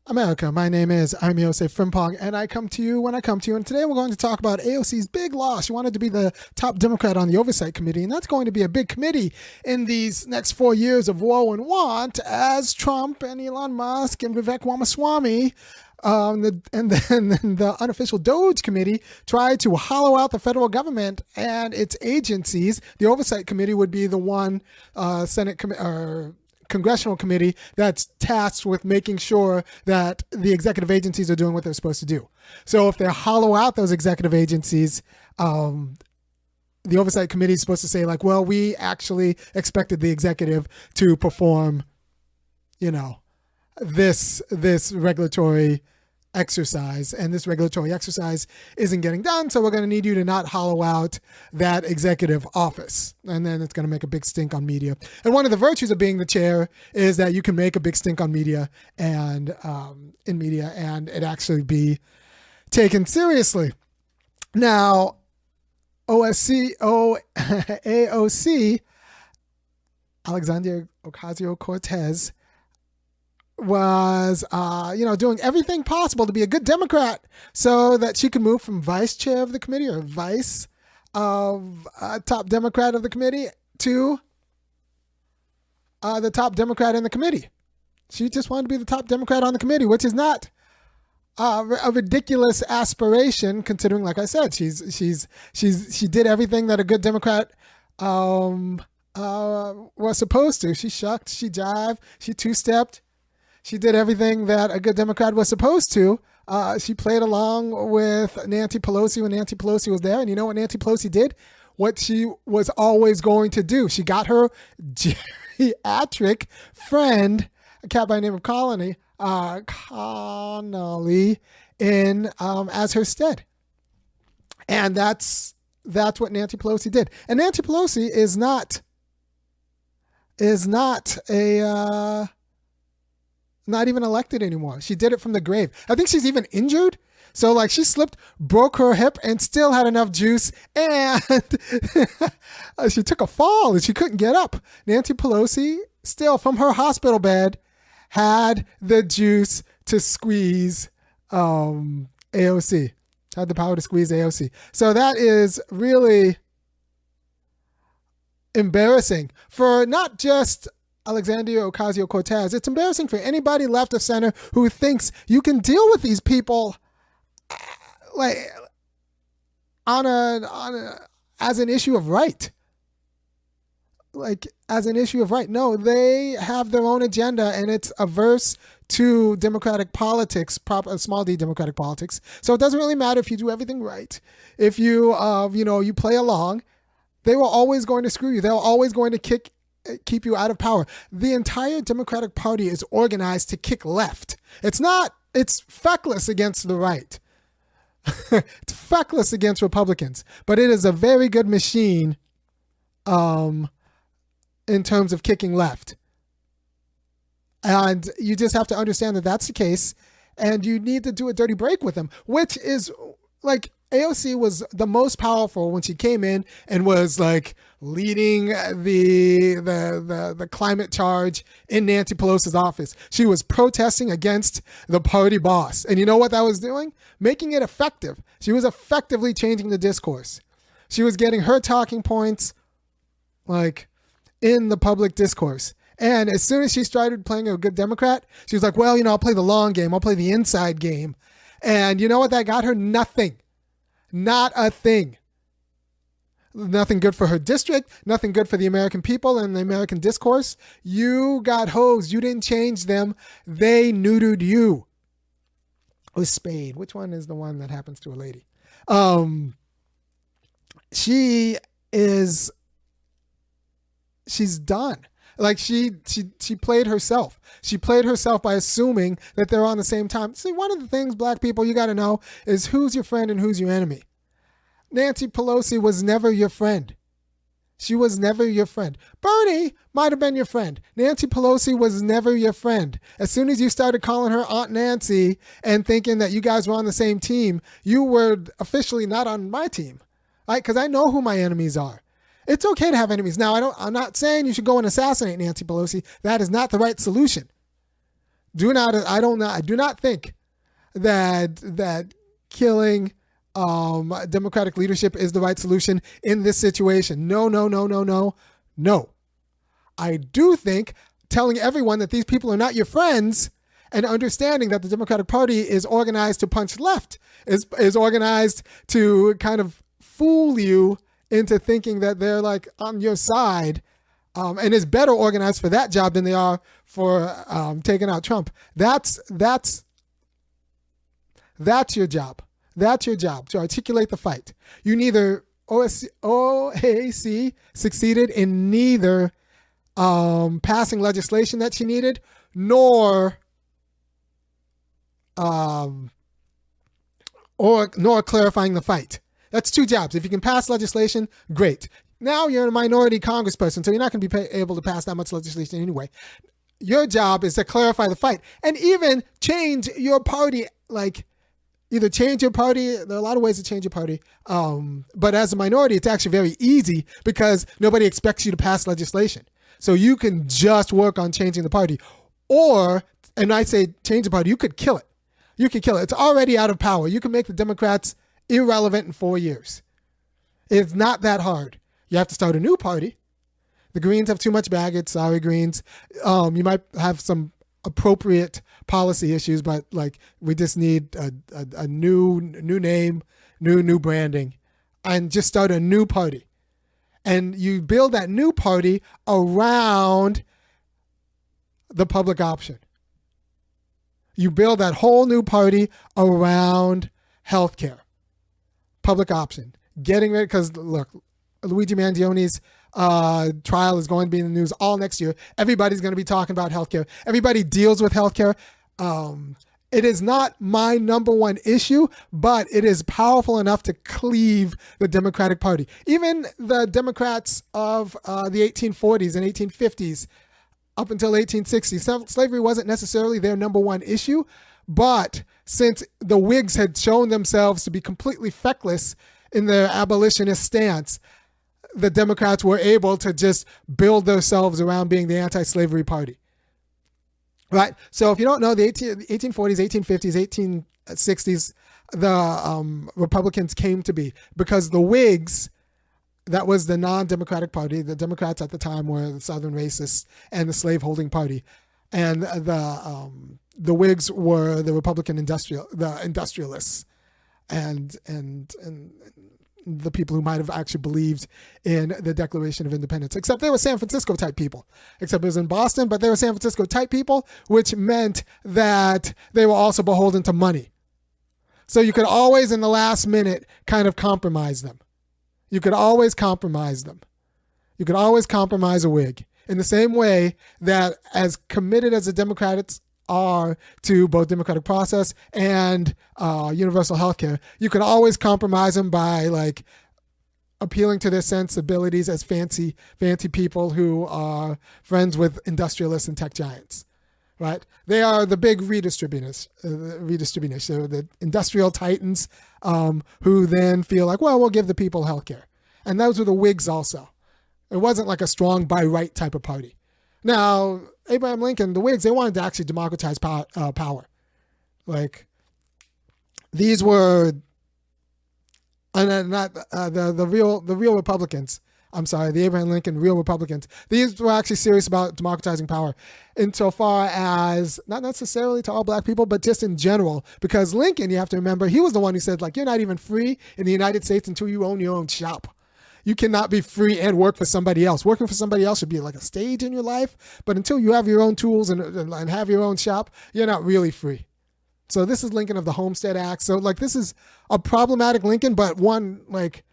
America, I'm Osei-Frimpong, and I come to you when I come to you. And today we're going to talk about AOC's big loss. She wanted to be the top Democrat on the Oversight Committee, and that's going to be a big committee in these next 4 years of woe and want as Trump and Elon Musk and Vivek Ramaswamy and then the unofficial Doge Committee tried to hollow out the federal government and its agencies. The Oversight Committee would be the one congressional committee that's tasked with making sure that the executive agencies are doing what they're supposed to do. So if they hollow out those executive agencies, the Oversight Committee is supposed to say, like, well, we actually expected the executive to perform, this regulatory exercise, and this regulatory exercise isn't getting done, so we're going to need you to not hollow out that executive office. And then it's going to make a big stink on media. And one of the virtues of being the chair is that you can make a big stink on media and in media and it actually be taken seriously. Now, AOC, Alexandria Ocasio-Cortez, was, doing everything possible to be a good Democrat so that she could move from vice chair of the committee or vice of top Democrat of the committee to the top Democrat in the committee. She just wanted to be the top Democrat on the committee, which is not a ridiculous aspiration, considering, like I said, she did everything that a good Democrat was supposed to. She shucked, she jived, she two-stepped. She did everything that a good Democrat was supposed to. She played along with Nancy Pelosi when Nancy Pelosi was there. And you know what Nancy Pelosi did? What she was always going to do. She got her geriatric friend, a cat by the name of Connolly, in as her stead. And that's what Nancy Pelosi did. And Nancy Pelosi is not not even elected anymore. She did it from the grave. I think she's even injured. So like she slipped, broke her hip, and still had enough juice. And she took a fall and she couldn't get up. Nancy Pelosi, still from her hospital bed, had the juice to squeeze AOC. Had the power to squeeze AOC. So that is really embarrassing for not just Alexandria Ocasio-Cortez. It's embarrassing for anybody left of center who thinks you can deal with these people like as an issue of right. Like as an issue of right. No, they have their own agenda and it's averse to democratic politics, small d democratic politics. So it doesn't really matter if you do everything right. If you you play along, they were always going to screw you. They were always going to keep you out of power. The entire Democratic Party is organized to kick left. It's feckless against the right. It's feckless against Republicans, but it is a very good machine in terms of kicking left. And you just have to understand that that's the case, and you need to do a dirty break with them, which is like AOC was the most powerful when she came in and was like leading the climate charge in Nancy Pelosi's office. She was protesting against the party boss. And you know what that was doing? Making it effective. She was effectively changing the discourse. She was getting her talking points like in the public discourse. And as soon as she started playing a good Democrat, she was like, well, I'll play the long game. I'll play the inside game. And you know what that got her? Nothing. Not a thing. Nothing good for her district, nothing good for the American people and the American discourse. You got hosed. You didn't change them. They neutered you. Or Spade. Which one is the one that happens to a lady? She's done. Like she played herself. She played herself by assuming that they're on the same time. See, one of the things, black people, you got to know is who's your friend and who's your enemy. Nancy Pelosi was never your friend. She was never your friend. Bernie might have been your friend. Nancy Pelosi was never your friend. As soon as you started calling her Aunt Nancy and thinking that you guys were on the same team, you were officially not on my team. Right? Because I know who my enemies are. It's okay to have enemies. Now, I'm not saying you should go and assassinate Nancy Pelosi. That is not the right solution. I do not think that killing democratic leadership is the right solution in this situation. No. I do think telling everyone that these people are not your friends and understanding that the Democratic Party is organized to punch left, is organized to kind of fool you into thinking that they're like on your side, and is better organized for that job than they are for taking out Trump. That's your job. That's your job, to articulate the fight. You neither OAC succeeded in neither passing legislation that she needed, nor clarifying the fight. That's two jobs. If you can pass legislation, great. Now you're a minority congressperson, so you're not going to be able to pass that much legislation anyway. Your job is to clarify the fight and even change your party. Like, either change your party. There are a lot of ways to change your party. But as a minority, it's actually very easy because nobody expects you to pass legislation. So you can just work on changing the party. Or, and I say change the party, you could kill it. You could kill it. It's already out of power. You can make the Democrats irrelevant in 4 years. It's not that hard. You have to start a new party. The Greens have too much baggage. Sorry, Greens. You might have some appropriate policy issues, but like we just need a new name, new branding, and just start a new party. And you build that new party around the public option. You build that whole new party around healthcare, public option, getting rid. Because look, Luigi Mangioni's trial is going to be in the news all next year. Everybody's going to be talking about healthcare. Everybody deals with healthcare. It is not my number one issue, but it is powerful enough to cleave the Democratic Party. Even the Democrats of the 1840s and 1850s up until 1860, slavery wasn't necessarily their number one issue, but since the Whigs had shown themselves to be completely feckless in their abolitionist stance, the Democrats were able to just build themselves around being the anti-slavery party. Right? So if you don't know, the 1840s, 1850s, 1860s, the Republicans came to be because the Whigs, that was the non-democratic party. The Democrats at the time were the Southern racists and the slave-holding party. And the Whigs were the Republican industrialists and the people who might have actually believed in the Declaration of Independence, except they were San Francisco type people, except it was in Boston, but they were San Francisco type people, which meant that they were also beholden to money. So you could always, in the last minute, kind of compromise them. You could always compromise them. You could always compromise a Whig in the same way that as committed as the Democrats are to both democratic process and universal health care, you can always compromise them by like appealing to their sensibilities as fancy people who are friends with industrialists and tech giants, right? They are the big redistributionists, so the industrial titans who then feel like, well, we'll give the people health care. And those were the Whigs also. It wasn't like a strong by right type of party. Now, Abraham Lincoln, the Whigs, they wanted to actually democratize power. Like, these were, and not the real Republicans. I'm sorry, the Abraham Lincoln real Republicans. These were actually serious about democratizing power, insofar as not necessarily to all black people, but just in general. Because Lincoln, you have to remember, he was the one who said, like, you're not even free in the United States until you own your own shop. You cannot be free and work for somebody else. Working for somebody else should be like a stage in your life, but until you have your own tools and have your own shop, you're not really free. So this is Lincoln of the Homestead Act. So like this is a problematic Lincoln, but one like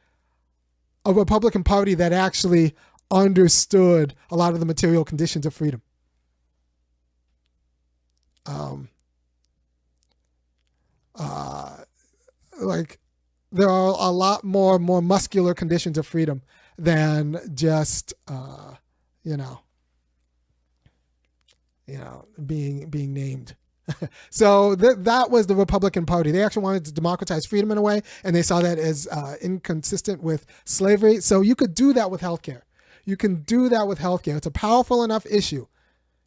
a Republican Party that actually understood a lot of the material conditions of freedom. Like there are a lot more muscular conditions of freedom than just being named. So that was the Republican Party. They actually wanted to democratize freedom in a way, and they saw that as inconsistent with slavery. So you could do that with healthcare. You can do that with healthcare. It's a powerful enough issue.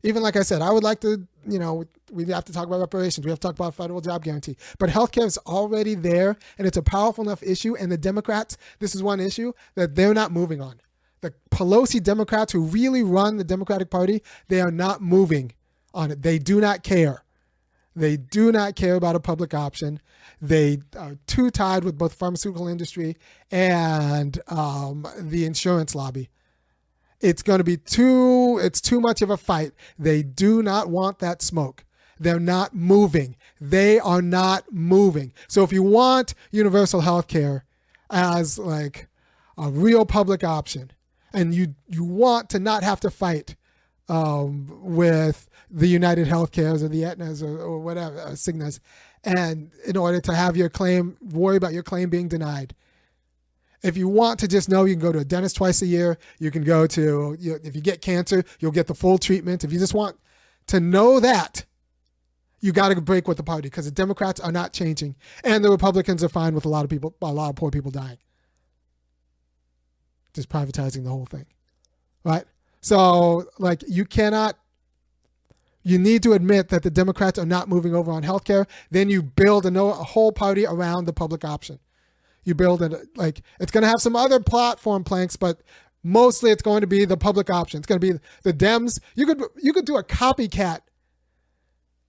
Even like I said, I would like to, we have to talk about reparations. We have to talk about federal job guarantee. But healthcare is already there, and it's a powerful enough issue. And the Democrats, this is one issue that they're not moving on. The Pelosi Democrats who really run the Democratic Party, they are not moving on it. They do not care. They do not care about a public option. They are too tied with both the pharmaceutical industry and the insurance lobby. It's going to be too much of a fight. They do not want that smoke. They're not moving. They are not moving. So if you want universal health care as like a real public option, and you want to not have to fight with the United Healthcares or the Aetnas or whatever, Cignas, and in order to have your claim, worry about your claim being denied. If you want to just know, you can go to a dentist twice a year. You can go to, if you get cancer, you'll get the full treatment. If you just want to know that, you got to break with the party because the Democrats are not changing. And the Republicans are fine with a lot of poor people dying. Just privatizing the whole thing, right? So like you need to admit that the Democrats are not moving over on healthcare. Then you build a whole party around the public option. You build it like it's going to have some other platform planks, but mostly it's going to be the public option. It's going to be the Dems. You could do a copycat.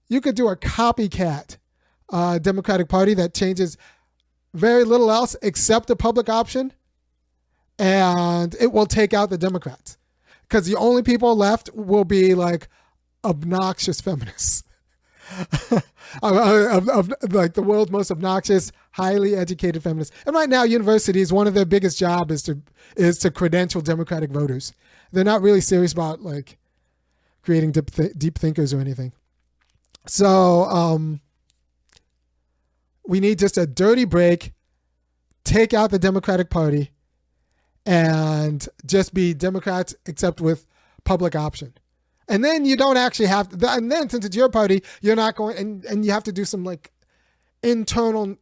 You could do a copycat Democratic Party that changes very little else except the public option, and it will take out the Democrats because the only people left will be like obnoxious feminists. of like the world's most obnoxious, highly educated feminists. And right now, universities, one of their biggest job is to credential Democratic voters. They're not really serious about like creating deep thinkers or anything. So we need just a dirty break, take out the Democratic Party, and just be Democrats except with public option. And then you don't actually have to, and then since it's your party, you're not going, and you have to do some like internal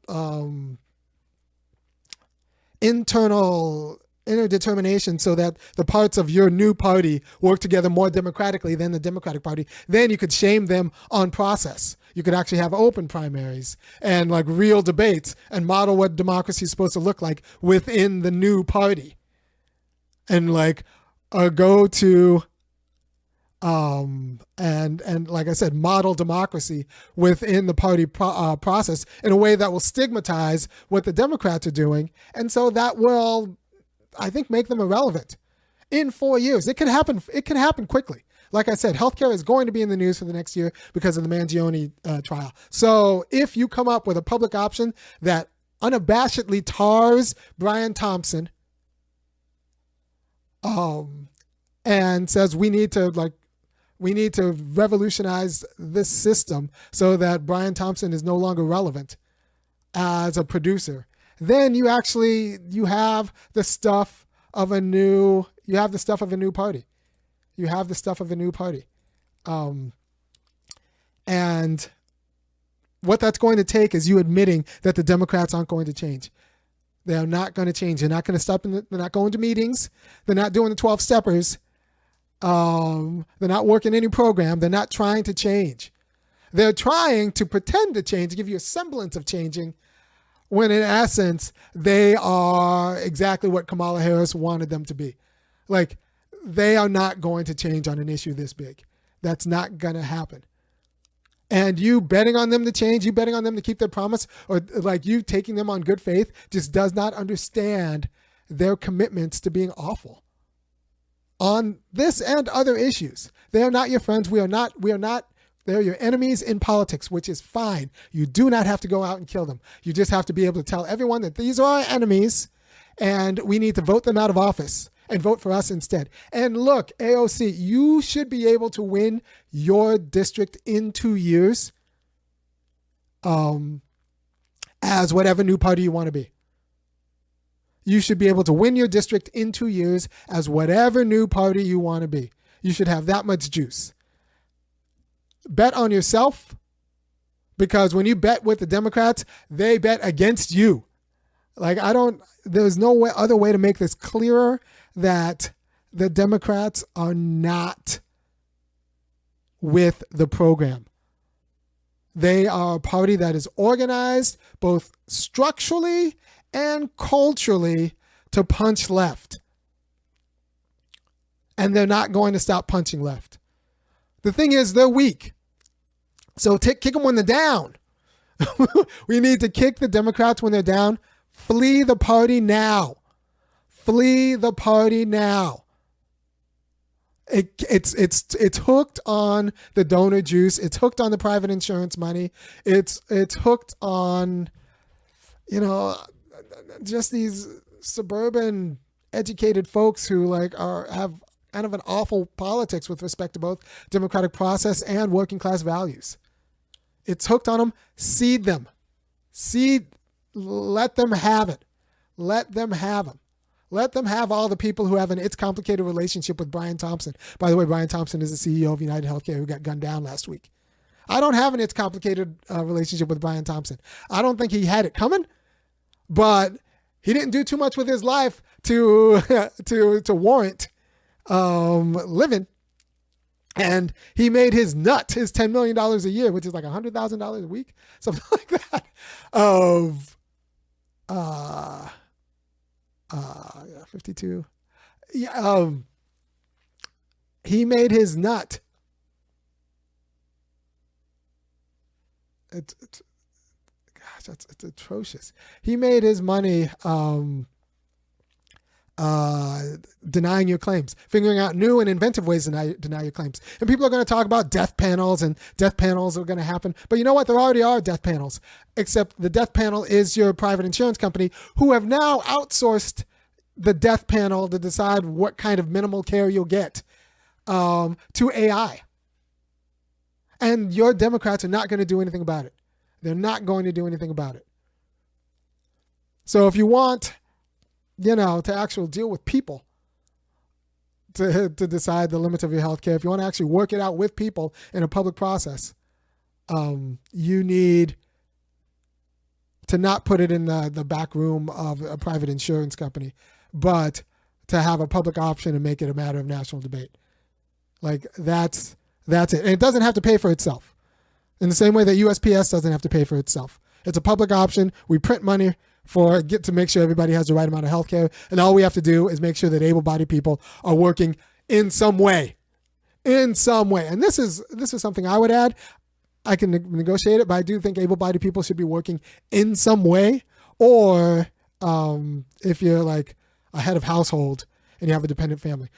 interdetermination so that the parts of your new party work together more democratically than the Democratic Party. Then you could shame them on process. You could actually have open primaries and like real debates and model what democracy is supposed to look like within the new party. And like go to and like I said, model democracy within the party process in a way that will stigmatize what the Democrats are doing. And so that will, I think, make them irrelevant in 4 years. It can happen. It can happen quickly. Like I said, healthcare is going to be in the news for the next year because of the Mangione trial. So if you come up with a public option that unabashedly tars Brian Thompson, and says we need to revolutionize this system so that Brian Thompson is no longer relevant as a producer, then you have the stuff of a new party. You have the stuff of a new party. And what that's going to take is you admitting that the Democrats aren't going to change. They are not going to change. They're not going to stop. They're not going to meetings. They're not doing the 12 steppers. They're not working any program. They're not trying to change. They're trying to pretend to change, to give you a semblance of changing, when in essence, they are exactly what Kamala Harris wanted them to be. Like, they are not going to change on an issue this big. That's not going to happen. And you betting on them to change, you betting on them to keep their promise, or like you taking them on good faith, just does not understand their commitments to being awful on this and other issues. They are not your friends. We are not, they're your enemies in politics, which is fine. You do not have to go out and kill them. You just have to be able to tell everyone that these are our enemies and we need to vote them out of office and vote for us instead. And look, AOC, you should be able to win your district in 2 years as whatever new party you want to be. You should be able to win your district in 2 years as whatever new party you want to be. You should have that much juice. Bet on yourself, because when you bet with the Democrats, they bet against you. Like, there's no other way to make this clearer that the Democrats are not with the program. They are a party that is organized both structurally and culturally to punch left. And they're not going to stop punching left. The thing is, they're weak. So kick them when they're down. We need to kick the Democrats when they're down. Flee the party now. Flee the party now. It's hooked on the donor juice. It's hooked on the private insurance money. It's hooked on, just these suburban educated folks who have kind of an awful politics with respect to both democratic process and working class values. It's hooked on them. Seed them. Let them have it. Let them have them. Let them have all the people who have an It's Complicated relationship with Brian Thompson. By the way, Brian Thompson is the CEO of United Healthcare who got gunned down last week. I don't have an It's Complicated relationship with Brian Thompson. I don't think he had it coming, but he didn't do too much with his life to warrant living. And he made his $10 million a year, which is like $100,000 a week, something like that, of 52. Yeah, he made his nut. It's atrocious. He made his money denying your claims, figuring out new and inventive ways to deny your claims. And people are going to talk about death panels, and death panels are going to happen. But you know what? There already are death panels, except the death panel is your private insurance company who have now outsourced the death panel to decide what kind of minimal care you'll get to AI. And your Democrats are not going to do anything about it. They're not going to do anything about it. So if you want, to actually deal with people, to decide the limits of your health care, if you want to actually work it out with people in a public process, you need to not put it in the back room of a private insurance company, but to have a public option and make it a matter of national debate. That's it. And it doesn't have to pay for itself. In the same way that USPS doesn't have to pay for itself. It's a public option. We print money to make sure everybody has the right amount of health care. And all we have to do is make sure that able-bodied people are working in some way. In some way. And this is something I would add. I can negotiate it, but I do think able-bodied people should be working in some way. Or if you're like a head of household and you have a dependent family,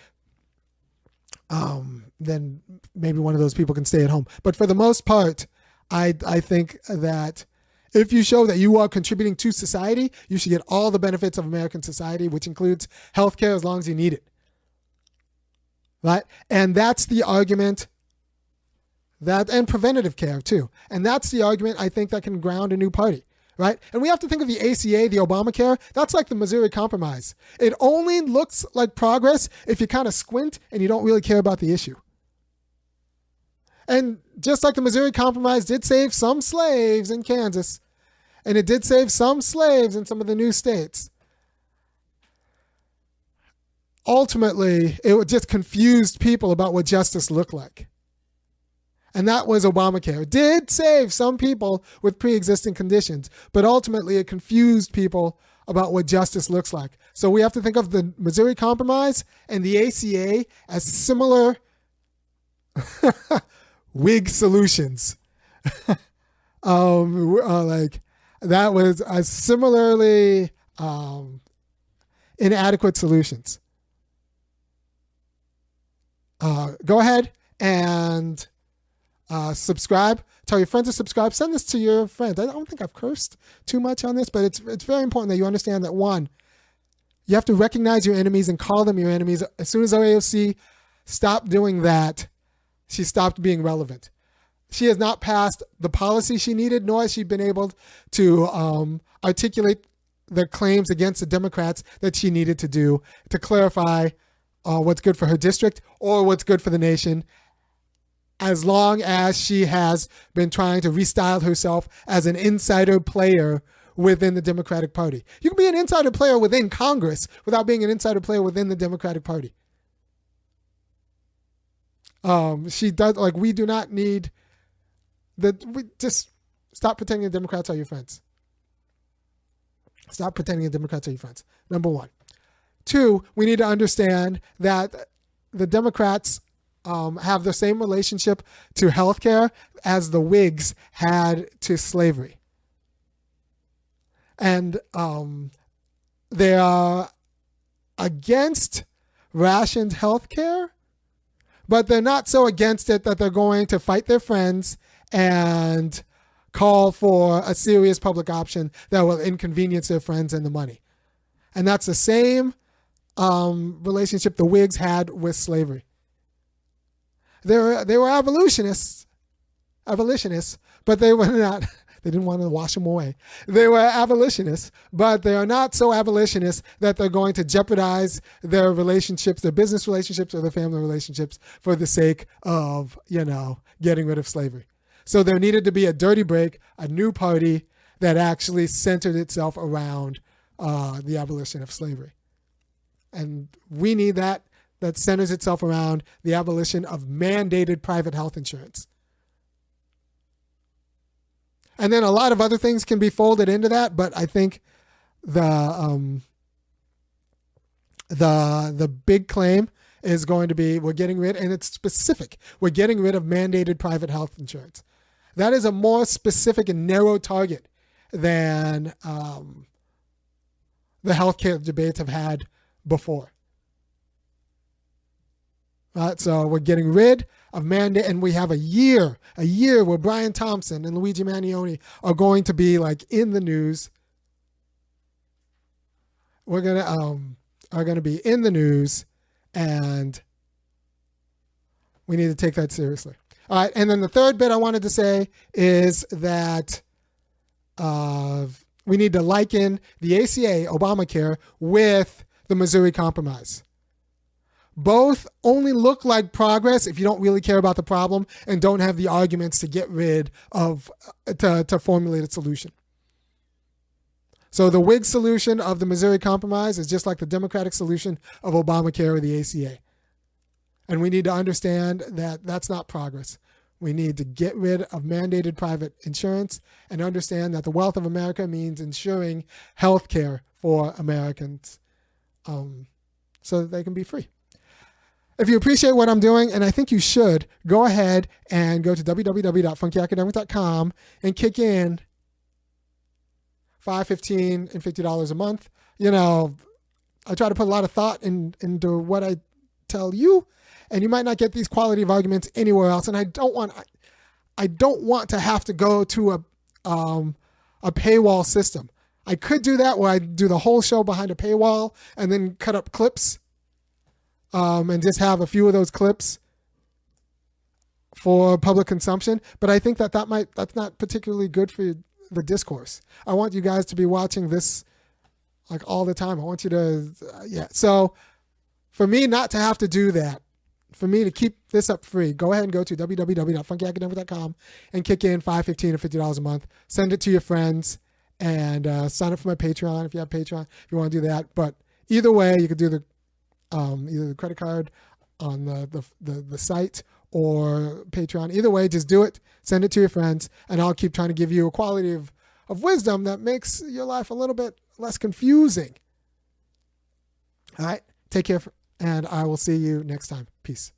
then maybe one of those people can stay at home. But for the most part, I think that if you show that you are contributing to society, you should get all the benefits of American society, which includes healthcare as long as you need it. Right? And that's the argument and preventative care too. And that's the argument I think that can ground a new party. Right? And we have to think of the ACA, the Obamacare. That's like the Missouri Compromise. It only looks like progress if you kind of squint and you don't really care about the issue. And just like the Missouri Compromise did save some slaves in Kansas, and it did save some slaves in some of the new states, ultimately, it just confused people about what justice looked like. And that was Obamacare. It did save some people with pre-existing conditions, but ultimately it confused people about what justice looks like. So we have to think of the Missouri Compromise and the ACA as similar Whig solutions. That was a similarly inadequate solutions. Go ahead and subscribe. Tell your friends to subscribe. Send this to your friends. I don't think I've cursed too much on this, but it's very important that you understand that, one, you have to recognize your enemies and call them your enemies. As soon as AOC stopped doing that, she stopped being relevant. She has not passed the policy she needed, nor has she been able to articulate the claims against the Democrats that she needed to do to clarify what's good for her district or what's good for the nation, as long as she has been trying to restyle herself as an insider player within the Democratic Party. You can be an insider player within Congress without being an insider player within the Democratic Party. She does, like, we do not need we just stop pretending the Democrats are your friends. Stop pretending the Democrats are your friends. Number one. Two, we need to understand that the Democrats have the same relationship to healthcare as the Whigs had to slavery. And they are against rationed healthcare, but they're not so against it that they're going to fight their friends and call for a serious public option that will inconvenience their friends and the money. And that's the same relationship the Whigs had with slavery. They were abolitionists, but they were not. They didn't want to wash them away. They were abolitionists, but they are not so abolitionists that they're going to jeopardize their relationships, their business relationships, or their family relationships for the sake of, getting rid of slavery. So there needed to be a dirty break, a new party that actually centered itself around the abolition of slavery. And we need that centers itself around the abolition of mandated private health insurance. And then a lot of other things can be folded into that, but I think the big claim is going to be we're getting rid, and it's specific, we're getting rid of mandated private health insurance. That is a more specific and narrow target than the healthcare debates have had before. So we're getting rid of mandate, and we have a year where Brian Thompson and Luigi Mannioni are going to be like in the news. We're gonna be in the news, and we need to take that seriously. All right, and then the third bit I wanted to say is that we need to liken the ACA, Obamacare, with the Missouri Compromise. Both only look like progress if you don't really care about the problem and don't have the arguments to get rid of, to formulate a solution. So the Whig solution of the Missouri Compromise is just like the Democratic solution of Obamacare or the ACA. And we need to understand that that's not progress. We need to get rid of mandated private insurance and understand that the wealth of America means ensuring health care for Americans so that they can be free. If you appreciate what I'm doing, and I think you should, go ahead and go to www.funkyacademic.com and kick in $5, $15, and $50 a month. I try to put a lot of thought into what I tell you, and you might not get these quality of arguments anywhere else. And I don't want to have to go to a paywall system. I could do that where I do the whole show behind a paywall and then cut up clips. And just have a few of those clips for public consumption. But I think that's not particularly good for the discourse. I want you guys to be watching this like all the time. I want you to, So for me not to have to do that, for me to keep this up free, go ahead and go to www.funkyacademic.com and kick in $5, $15, or $50 a month. Send it to your friends and sign up for my Patreon if you have Patreon, if you want to do that. But either way, you could do either the credit card on the site or Patreon. Either way, just do it. Send it to your friends, and I'll keep trying to give you a quality of wisdom that makes your life a little bit less confusing. All right, take care, and I will see you next time. Peace.